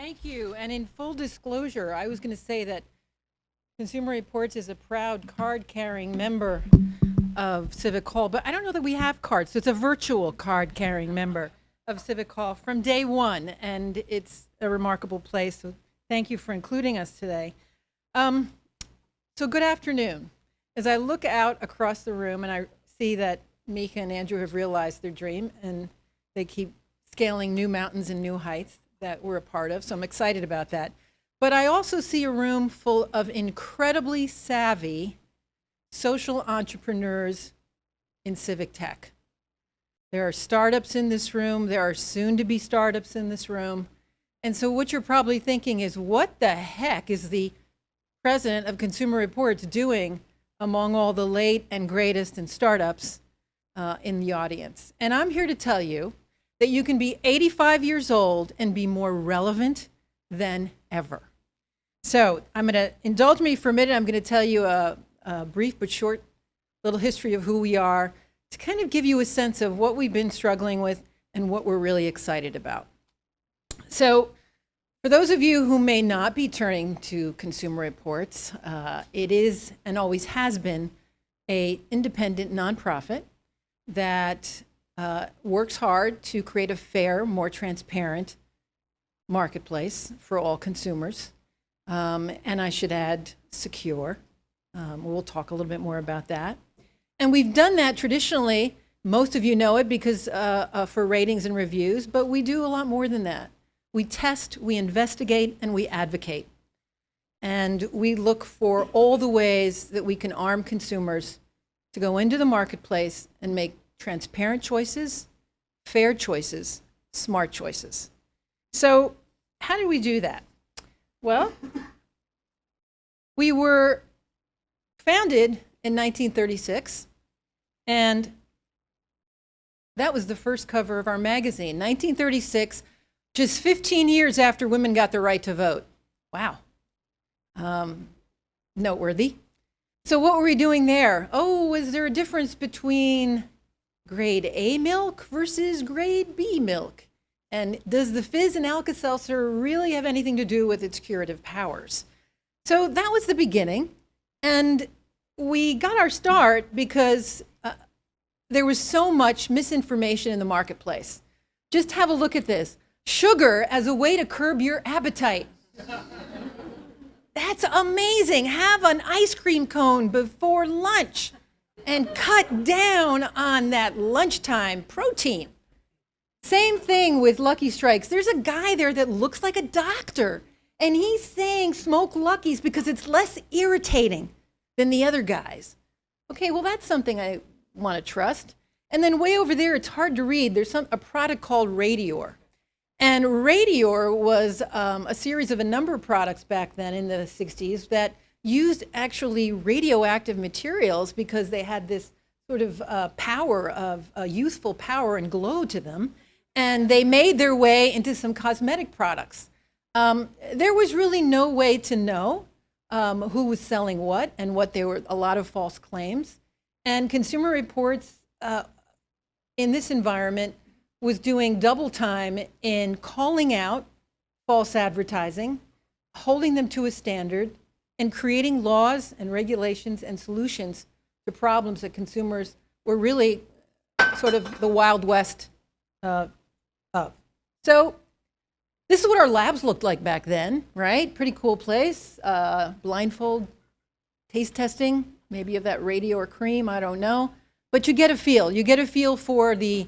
Thank you. And in full disclosure, I was going to say that Consumer Reports is a proud card-carrying member of Civic Hall, but I don't know that we have cards, so it's a virtual card-carrying member of Civic Hall from day one, and it's a remarkable place, so thank you for including us today. So good afternoon. As I look out across the room and I see that Mika and Andrew have realized their dream, and they keep scaling new mountains and new heights that we're a part of, so I'm excited about that. But I also see a room full of incredibly savvy social entrepreneurs in civic tech. There are startups in this room, there are soon-to-be startups in this room, and so what you're probably thinking is, what the heck is the president of Consumer Reports doing among all the late and greatest and startups in the audience? And I'm here to tell you that you can be 85 years old and be more relevant than ever. So I'm going to indulge me for a minute. I'm going to tell you a brief but short little history of who we are to kind of give you a sense of what we've been struggling with and what we're really excited about. So for those of you who may not be turning to Consumer Reports, it is and always has been an independent nonprofit that works hard to create a fair, more transparent marketplace for all consumers. And I should add, secure. We'll talk a little bit more about that. And we've done that traditionally. Most of you know it because for ratings and reviews, but we do a lot more than that. We test, we investigate, and we advocate. And we look for all the ways that we can arm consumers to go into the marketplace and make transparent choices, fair choices, smart choices. So how do we do that? Well, we were founded in 1936, and that was the first cover of our magazine. 1936, just 15 years after women got the right to vote. Wow. Noteworthy. So what were we doing there? Oh, was there a difference between grade A milk versus grade B milk? And does the fizz in Alka-Seltzer really have anything to do with its curative powers? So that was the beginning. And we got our start because there was so much misinformation in the marketplace. Just have a look at this. Sugar as a way to curb your appetite. That's amazing. Have an ice cream cone before lunch and cut down on that lunchtime protein. Same thing with Lucky Strikes. There's a guy there that looks like a doctor, and he's saying smoke Luckies because it's less irritating than the other guys. Okay, well, that's something I want to trust. And then way over there, it's hard to read. There's a product called Radior. And Radior was a series of a number of products back then in the 60s that used actually radioactive materials because they had this sort of power of youthful power and glow to them. And they made their way into some cosmetic products. There was really no way to know who was selling what and what they were, a lot of false claims. And Consumer Reports in this environment was doing double time in calling out false advertising, holding them to a standard, and creating laws and regulations and solutions to problems that consumers were really sort of the Wild West of. So this is what our labs looked like back then, right? Pretty cool place. Blindfold taste testing, maybe of that Radior cream, I don't know. But you get a feel. You get a feel for the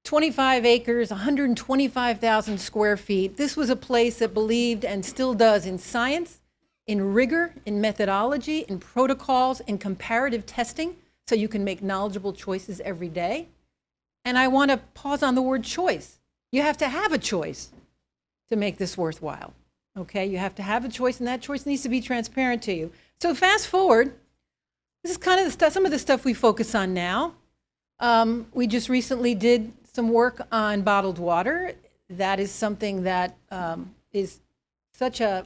25 acres, 125,000 square feet. This was a place that believed and still does in science, in rigor, in methodology, in protocols, in comparative testing, so you can make knowledgeable choices every day. And I want to pause on the word choice. You have to have a choice to make this worthwhile. Okay, you have to have a choice, and that choice needs to be transparent to you. So fast forward, this is kind of the stuff, some of the stuff we focus on now. We just recently did some work on bottled water. That is something that is such an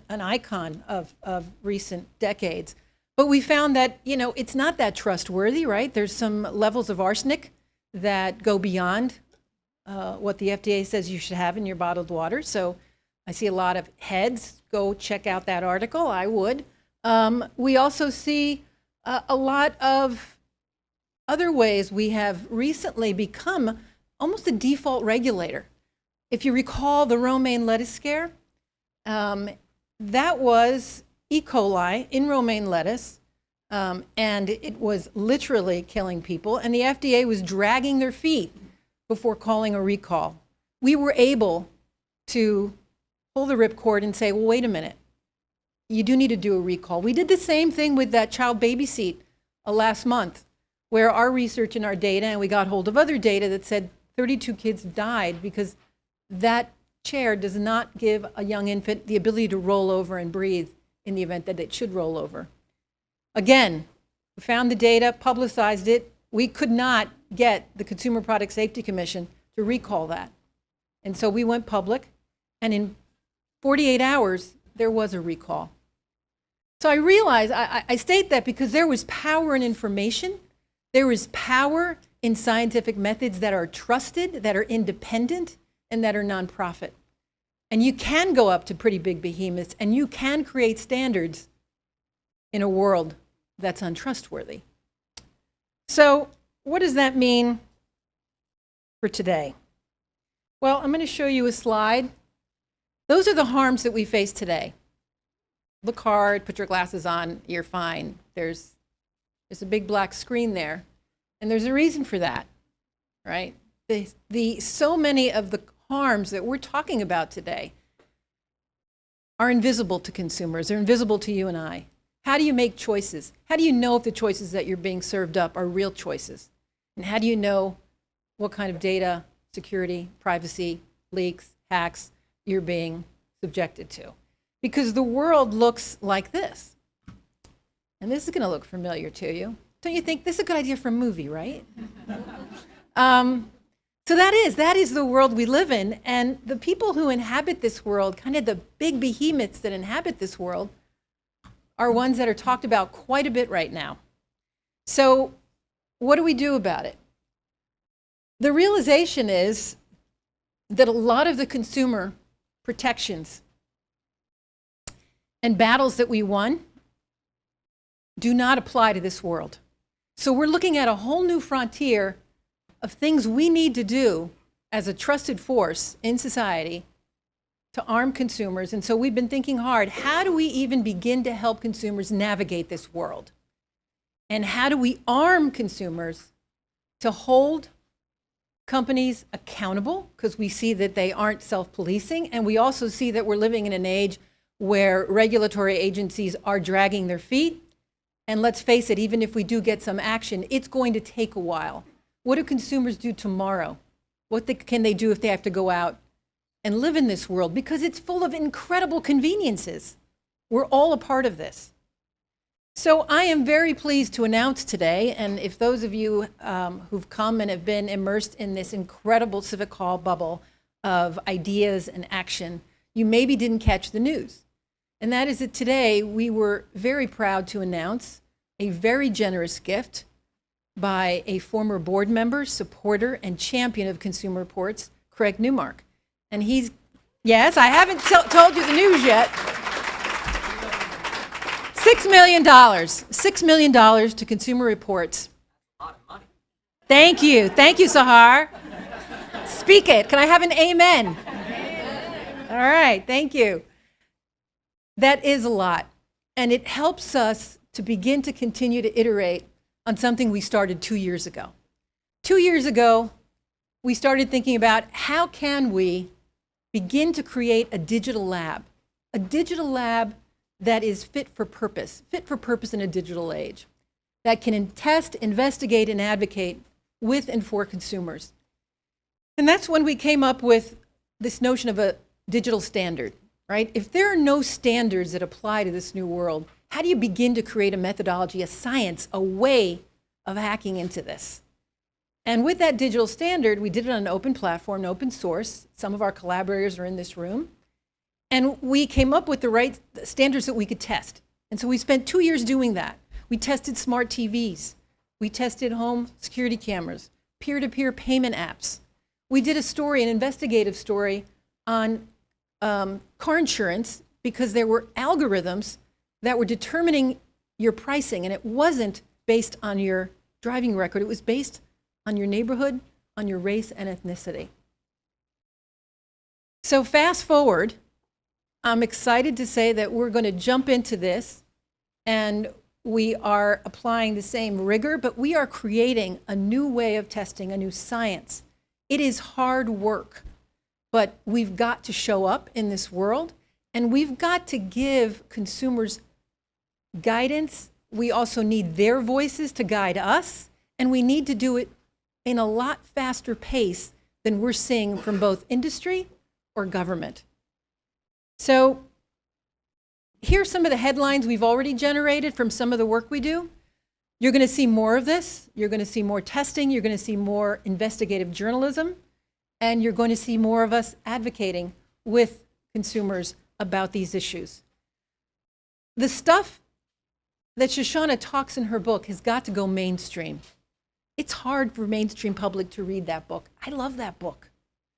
icon of recent decades. But we found that, you know, it's not that trustworthy, right? There's some levels of arsenic that go beyond what the FDA says you should have in your bottled water. So I see a lot of heads. Go check out that article. I would. We also see a lot of other ways we have recently become almost a default regulator. If you recall the romaine lettuce scare, that was E. coli in romaine lettuce, and it was literally killing people, and the FDA was dragging their feet before calling a recall. We were able to pull the ripcord and say, well, wait a minute, you do need to do a recall. We did the same thing with that child baby seat last month, where our research and our data, and we got hold of other data that said 32 kids died because that chair does not give a young infant the ability to roll over and breathe in the event that it should roll over. Again, we found the data, publicized it. We could not get the Consumer Product Safety Commission to recall that. And so we went public, and in 48 hours, there was a recall. So I realize, I state that because there was power in information. There is power in scientific methods that are trusted, that are independent, and that are nonprofit. And you can go up to pretty big behemoths, and you can create standards in a world that's untrustworthy. So what does that mean for today? Well, I'm going to show you a slide. Those are the harms that we face today. Look hard, put your glasses on, you're fine. There's a big black screen there, and there's a reason for that, right? So many of the harms that we're talking about today are invisible to consumers. They're invisible to you and I. How do you make choices? How do you know if the choices that you're being served up are real choices? And how do you know what kind of data, security, privacy, leaks, hacks you're being subjected to? Because the world looks like this. And this is going to look familiar to you. Don't you think this is a good idea for a movie, right? So that is the world we live in. And the people who inhabit this world, kind of the big behemoths that inhabit this world, are ones that are talked about quite a bit right now. So what do we do about it? The realization is that a lot of the consumer protections and battles that we won do not apply to this world. So we're looking at a whole new frontier of things we need to do as a trusted force in society to arm consumers. And so we've been thinking hard, how do we even begin to help consumers navigate this world? And how do we arm consumers to hold companies accountable? Because we see that they aren't self-policing, and we also see that we're living in an age where regulatory agencies are dragging their feet. And let's face it, even if we do get some action, it's going to take a while. What do consumers do tomorrow? What can they do if they have to go out and live in this world? Because it's full of incredible conveniences. We're all a part of this. So I am very pleased to announce today, and if those of you who've come and have been immersed in this incredible Civic Hall bubble of ideas and action, you maybe didn't catch the news. And that is that today we were very proud to announce a very generous gift by a former board member, supporter, and champion of Consumer Reports, Craig Newmark. And he's, yes, I haven't told you the news yet. $6 million. $6 million to Consumer Reports. A lot of money. Thank you. Thank you, Sahar. Speak it. Can I have an amen? All right. Thank you. That is a lot. And it helps us to begin to continue to iterate on something we started 2 years ago. 2 years ago, we started thinking about how can we begin to create a digital lab that is fit for purpose in a digital age, that can test, investigate, and advocate with and for consumers. And that's when we came up with this notion of a digital standard, right? If there are no standards that apply to this new world, how do you begin to create a methodology, a science, a way of hacking into this? And with that digital standard, we did it on an open platform, open source. Some of our collaborators are in this room. And we came up with the right standards that we could test. And so we spent 2 years doing that. We tested smart TVs. We tested home security cameras, peer-to-peer payment apps. We did a story, an investigative story, on car insurance because there were algorithms that were determining your pricing, and it wasn't based on your driving record. It was based on your neighborhood, on your race and ethnicity. So fast forward, I'm excited to say that we're going to jump into this, and we are applying the same rigor, but we are creating a new way of testing, a new science. It is hard work, but we've got to show up in this world, and we've got to give consumers guidance. We also need their voices to guide us, and we need to do it in a lot faster pace than we're seeing from both industry or government. So here's some of the headlines we've already generated from some of the work we do. You're going to see more of this. You're going to see more testing. You're going to see more investigative journalism. And you're going to see more of us advocating with consumers about these issues. The stuff that Shoshana talks in her book has got to go mainstream. It's hard for mainstream public to read that book. I love that book.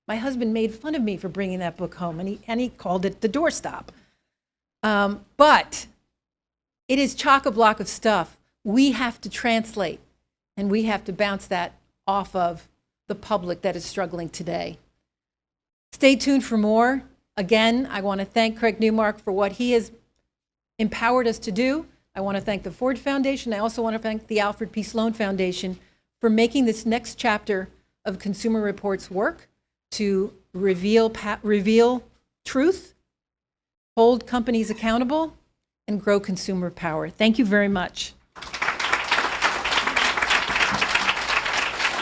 My husband made fun of me for bringing that book home, and he called it The Doorstop. But it is chock-a-block of stuff we have to translate, and we have to bounce that off of the public that is struggling today. Stay tuned for more. Again, I want to thank Craig Newmark for what he has empowered us to do. I want to thank the Ford Foundation. I also want to thank the Alfred P. Sloan Foundation for making this next chapter of Consumer Reports work to reveal truth, hold companies accountable, and grow consumer power. Thank you very much.